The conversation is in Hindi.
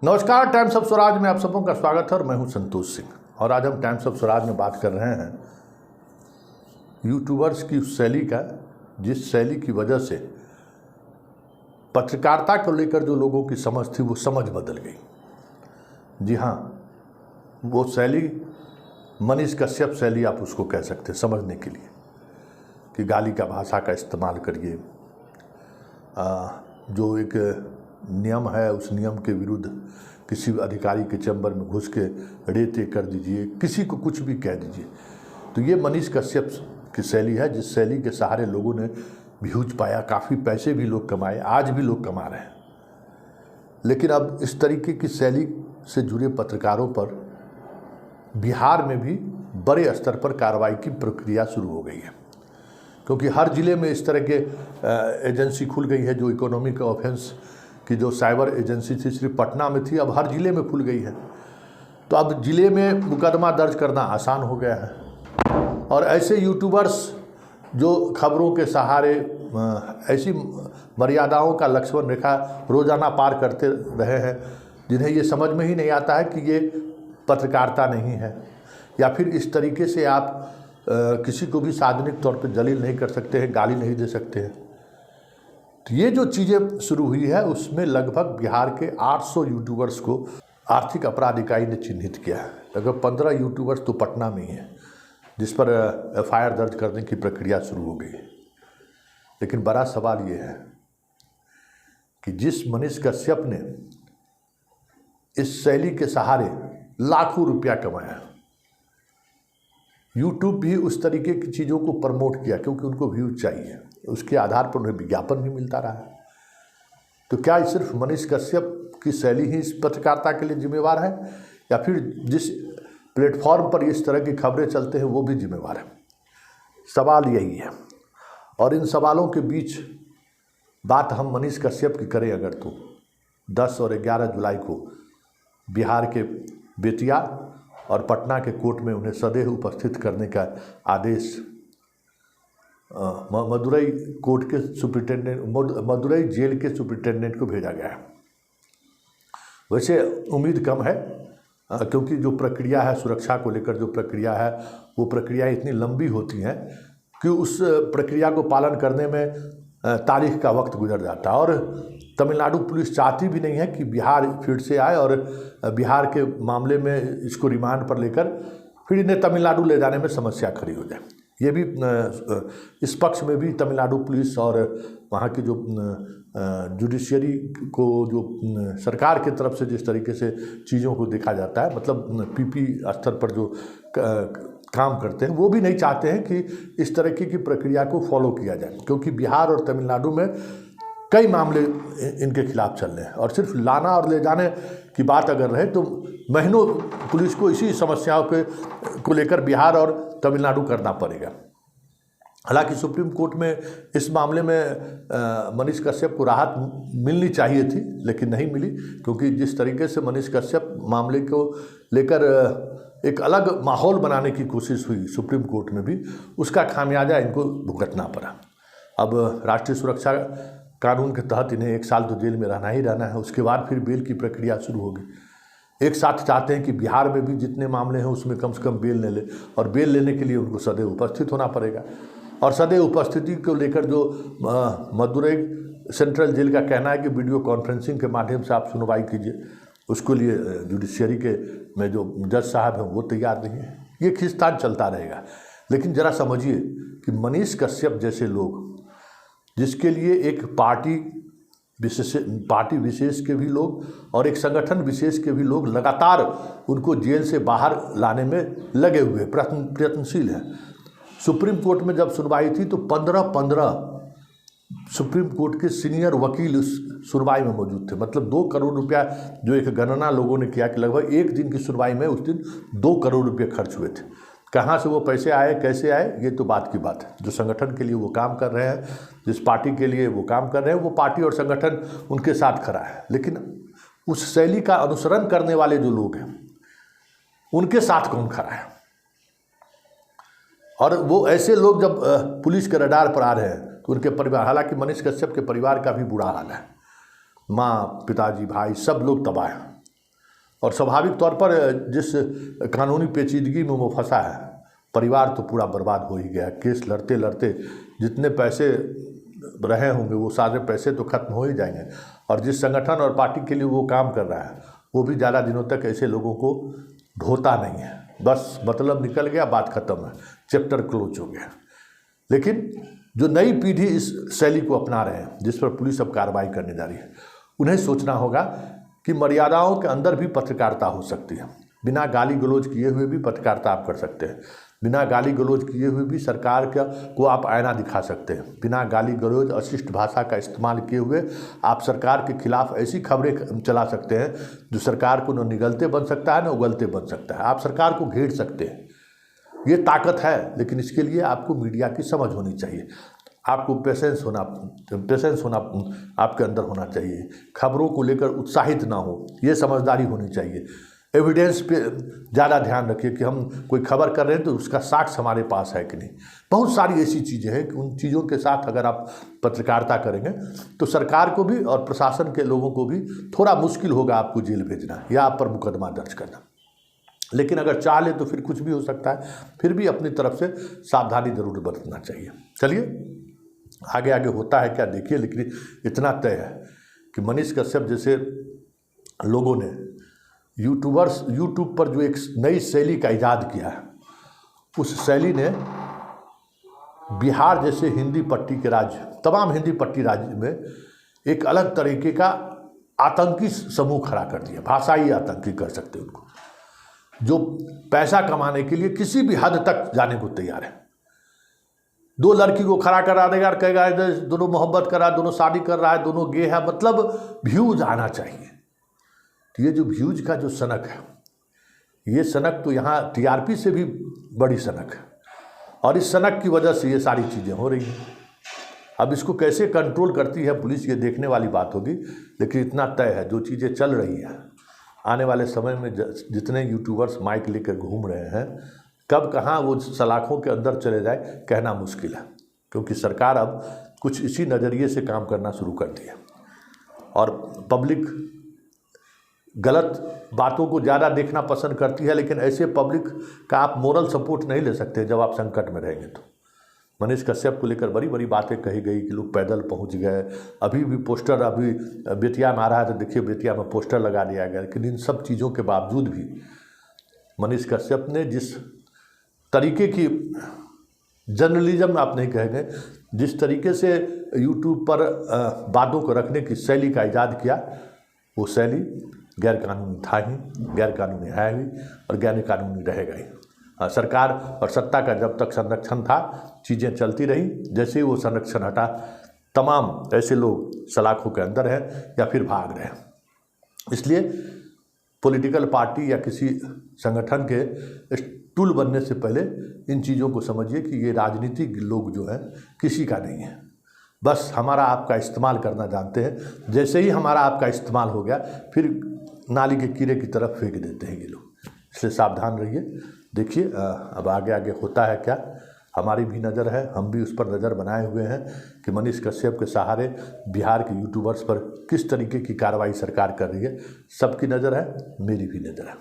नमस्कार, टाइम्स ऑफ स्वराज में आप सबों का स्वागत है और मैं हूं संतोष सिंह। और आज हम टाइम्स ऑफ स्वराज में बात कर रहे हैं यूट्यूबर्स की उस शैली का, जिस शैली की वजह से पत्रकारिता को लेकर जो लोगों की समझ थी वो समझ बदल गई। जी हाँ, वो शैली मनीष कश्यप शैली आप उसको कह सकते हैं समझने के लिए, कि गाली का भाषा का इस्तेमाल करिए, जो एक नियम है उस नियम के विरुद्ध किसी अधिकारी के चैम्बर में घुस के रेते कर दीजिए, किसी को कुछ भी कह दीजिए। तो ये मनीष कश्यप की शैली है, जिस शैली के सहारे लोगों ने व्यूज पाया, काफ़ी पैसे भी लोग कमाए, आज भी लोग कमा रहे हैं। लेकिन अब इस तरीके की शैली से जुड़े पत्रकारों पर बिहार में भी बड़े स्तर पर कार्रवाई की प्रक्रिया शुरू हो गई है, क्योंकि हर ज़िले में इस तरह के एजेंसी खुल गई है। जो इकोनॉमिक ऑफेंस की जो साइबर एजेंसी थी सिर्फ पटना में थी, अब हर ज़िले में खुल गई है। तो अब ज़िले में मुकदमा दर्ज करना आसान हो गया है। और ऐसे यूट्यूबर्स जो खबरों के सहारे ऐसी मर्यादाओं का लक्ष्मण रेखा रोज़ाना पार करते रहे हैं, जिन्हें ये समझ में ही नहीं आता है कि ये पत्रकारिता नहीं है, या फिर इस तरीके से आप किसी को भी सार्वजनिक तौर पर जलील नहीं कर सकते हैं, गाली नहीं दे सकते हैं। तो ये जो चीज़ें शुरू हुई है उसमें लगभग बिहार के 800 यूट्यूबर्स को आर्थिक अपराध इकाई ने चिन्हित किया है। लगभग 15 यूट्यूबर्स तो पटना में ही हैं, जिस पर एफआईआर दर्ज करने की प्रक्रिया शुरू हो गई है। लेकिन बड़ा सवाल ये है कि जिस मनीष कश्यप ने इस शैली के सहारे लाखों रुपया कमाया, यूट्यूब भी उस तरीके की चीज़ों को प्रमोट किया क्योंकि उनको व्यूज चाहिए, उसके आधार पर उन्हें विज्ञापन भी मिलता रहा है। तो क्या सिर्फ मनीष कश्यप की शैली ही इस पत्रकारिता के लिए जिम्मेवार है, या फिर जिस प्लेटफॉर्म पर इस तरह की खबरें चलते हैं वो भी जिम्मेवार है? सवाल यही है। और इन सवालों के बीच बात हम मनीष कश्यप की करें अगर, तो 10 और 11 जुलाई को बिहार के बेतिया और पटना के कोर्ट में उन्हें सदैव उपस्थित करने का आदेश मदुरई कोर्ट के सुप्रिटेंडेंट, मदुरई जेल के सुप्रिटेंडेंट को भेजा गया है। वैसे उम्मीद कम है, क्योंकि जो प्रक्रिया है सुरक्षा को लेकर, जो प्रक्रिया है वो प्रक्रिया इतनी लंबी होती हैं कि उस प्रक्रिया को पालन करने में तारीख का वक्त गुजर जाता है। और तमिलनाडु पुलिस चाहती भी नहीं है कि बिहार फिर से आए और बिहार के मामले में इसको रिमांड पर लेकर फिर इन्हें तमिलनाडु ले जाने में समस्या खड़ी हो जाए। ये भी इस पक्ष में भी तमिलनाडु पुलिस और वहाँ की जो जुडिशियरी को, जो सरकार की तरफ से जिस तरीके से चीज़ों को देखा जाता है, मतलब पीपी स्तर पर जो काम करते हैं, वो भी नहीं चाहते हैं कि इस तरीके की प्रक्रिया को फॉलो किया जाए, क्योंकि बिहार और तमिलनाडु में कई मामले इनके खिलाफ चल रहे हैं। और सिर्फ लाना और ले जाने की बात अगर रहे तो महीनों पुलिस को इसी समस्याओं को लेकर बिहार और तमिलनाडु करना पड़ेगा। हालांकि सुप्रीम कोर्ट में इस मामले में मनीष कश्यप को राहत मिलनी चाहिए थी, लेकिन नहीं मिली, क्योंकि जिस तरीके से मनीष कश्यप मामले को लेकर एक अलग माहौल बनाने की कोशिश हुई सुप्रीम कोर्ट में भी, उसका खामियाजा इनको भुगतना पड़ा। अब राष्ट्रीय सुरक्षा कानून के तहत इन्हें 1 साल तो जेल में रहना ही रहना है। उसके बाद फिर बेल की प्रक्रिया शुरू होगी। एक साथ चाहते हैं कि बिहार में भी जितने मामले हैं उसमें कम से कम बेल ले ले, और बेल लेने के लिए उनको सदैव उपस्थित होना पड़ेगा। और सदैव उपस्थिति को लेकर जो मदुरई सेंट्रल जेल का कहना है कि वीडियो कॉन्फ्रेंसिंग के माध्यम से आप सुनवाई कीजिए, उसके लिए जुडिशियरी के में जो जज साहब हैं वो तैयार नहीं है। ये खींचतान चलता रहेगा। लेकिन ज़रा समझिए कि मनीष कश्यप जैसे लोग, जिसके लिए एक पार्टी विशेष के भी लोग और एक संगठन विशेष के भी लोग लगातार उनको जेल से बाहर लाने में लगे हुए प्रयत्नशील हैं। सुप्रीम कोर्ट में जब सुनवाई थी तो 15 सुप्रीम कोर्ट के सीनियर वकील उस सुनवाई में मौजूद थे। मतलब 2 करोड़ रुपया, जो एक गणना लोगों ने किया कि लगभग एक दिन की सुनवाई में उस दिन 2 करोड़ रुपये खर्च हुए थे। कहाँ से वो पैसे आए, कैसे आए, ये तो बात की बात है। जो संगठन के लिए वो काम कर रहे हैं, जिस पार्टी के लिए वो काम कर रहे हैं, वो पार्टी और संगठन उनके साथ खड़ा है। लेकिन उस शैली का अनुसरण करने वाले जो लोग हैं, उनके साथ कौन खड़ा है? और वो ऐसे लोग जब पुलिस के रडार पर आ रहे हैं तो उनके परिवार, हालांकि मनीष कश्यप के परिवार का भी बुरा हाल है, माँ, पिताजी, भाई सब लोग तबाह हैं। और स्वाभाविक तौर पर जिस कानूनी पेचीदगी में वो फंसा है, परिवार तो पूरा बर्बाद हो ही गया। केस लड़ते लड़ते जितने पैसे रहे होंगे वो सारे पैसे तो खत्म हो ही जाएंगे, और जिस संगठन और पार्टी के लिए वो काम कर रहा है वो भी ज़्यादा दिनों तक ऐसे लोगों को ढोता नहीं है। बस मतलब निकल गया, बात खत्म है, चैप्टर क्लोज हो गया। लेकिन जो नई पीढ़ी इस शैली को अपना रहे हैं, जिस पर पुलिस अब कार्रवाई करने जा रही है, उन्हें सोचना होगा कि मर्यादाओं के अंदर भी पत्रकारिता हो सकती है। बिना गाली गलौज किए हुए भी पत्रकारिता आप कर सकते हैं। बिना गाली गलौज किए हुए भी सरकार को आप आईना दिखा सकते हैं। बिना गाली गलौज अशिष्ट भाषा का इस्तेमाल किए हुए आप सरकार के खिलाफ ऐसी खबरें चला सकते हैं जो सरकार को न निगलते बन सकता है न उगलते बन सकता है। आप सरकार को घेर सकते हैं। ये ताकत है, लेकिन इसके लिए आपको मीडिया की समझ होनी चाहिए। आपको पेशेंस होना आपके अंदर होना चाहिए। खबरों को लेकर उत्साहित ना हो, ये समझदारी होनी चाहिए। एविडेंस पे ज़्यादा ध्यान रखिए कि हम कोई खबर कर रहे हैं तो उसका साक्ष्य हमारे पास है कि नहीं। बहुत सारी ऐसी चीज़ें हैं कि उन चीज़ों के साथ अगर आप पत्रकारिता करेंगे तो सरकार को भी और प्रशासन के लोगों को भी थोड़ा मुश्किल होगा आपको जेल भेजना या आप पर मुकदमा दर्ज करना। लेकिन अगर चाह ले तो फिर कुछ भी हो सकता है। फिर भी अपनी तरफ से सावधानी जरूर बरतना चाहिए। चलिए आगे आगे होता है क्या देखिए, लेकिन इतना तय है कि मनीष कश्यप जैसे लोगों ने यूट्यूब पर जो एक नई शैली का इजाद किया है, उस शैली ने बिहार जैसे हिंदी पट्टी के राज्य, तमाम हिंदी पट्टी राज्य में एक अलग तरीके का आतंकी समूह खड़ा कर दिया। भाषाई आतंकी कर सकते हैं उनको, जो पैसा कमाने के लिए किसी भी हद तक जाने को तैयार है। दो लड़की को खड़ा करा देगा, कहेगा दोनों मोहब्बत करा, दोनों शादी कर रहा है, दोनों गे है, मतलब व्यूज आना चाहिए। तो ये जो व्यूज का जो सनक है, ये सनक तो यहाँ टीआरपी से भी बड़ी सनक है, और इस सनक की वजह से ये सारी चीज़ें हो रही हैं। अब इसको कैसे कंट्रोल करती है पुलिस, ये देखने वाली बात होगी। लेकिन इतना तय है, जो चीज़ें चल रही हैं, आने वाले समय में जितने यूट्यूबर्स माइक लेकर घूम रहे हैं, कब कहाँ वो सलाखों के अंदर चले जाए कहना मुश्किल है। क्योंकि सरकार अब कुछ इसी नज़रिए से काम करना शुरू कर दी है, और पब्लिक गलत बातों को ज़्यादा देखना पसंद करती है। लेकिन ऐसे पब्लिक का आप मोरल सपोर्ट नहीं ले सकते जब आप संकट में रहेंगे। तो मनीष कश्यप को लेकर बड़ी बड़ी बातें कही गई कि लोग पैदल पहुंच गए। अभी भी पोस्टर, अभी बेतिया में आ रहा है तो देखिए बेतिया में पोस्टर लगा दिया गया। लेकिन इन सब चीज़ों के बावजूद भी मनीष कश्यप ने जिस तरीके की जर्नलिज्म आप नहीं कहेंगे, जिस तरीके से यूट्यूब पर बातों को रखने की शैली का इजाद किया, वो शैली गैरकानूनी था ही, गैरकानूनी है भी, और गैरकानूनी रहेगा ही। सरकार और सत्ता का जब तक संरक्षण था चीज़ें चलती रही। जैसे ही वो संरक्षण हटा, तमाम ऐसे लोग सलाखों के अंदर हैं या फिर भाग रहे हैं। इसलिए पॉलिटिकल पार्टी या किसी संगठन के टूल बनने से पहले इन चीज़ों को समझिए कि ये राजनीतिक लोग जो हैं किसी का नहीं है, बस हमारा आपका इस्तेमाल करना जानते हैं। जैसे ही हमारा आपका इस्तेमाल हो गया, फिर नाली के कीड़े की तरफ फेंक देते हैं ये लोग। इसलिए सावधान रहिए। देखिए अब आगे आगे होता है क्या, हमारी भी नज़र है, हम भी उस पर नज़र बनाए हुए हैं कि मनीष कश्यप के सहारे बिहार के यूट्यूबर्स पर किस तरीके की कार्रवाई सरकार कर रही है। सबकी नज़र है, मेरी भी नज़र है।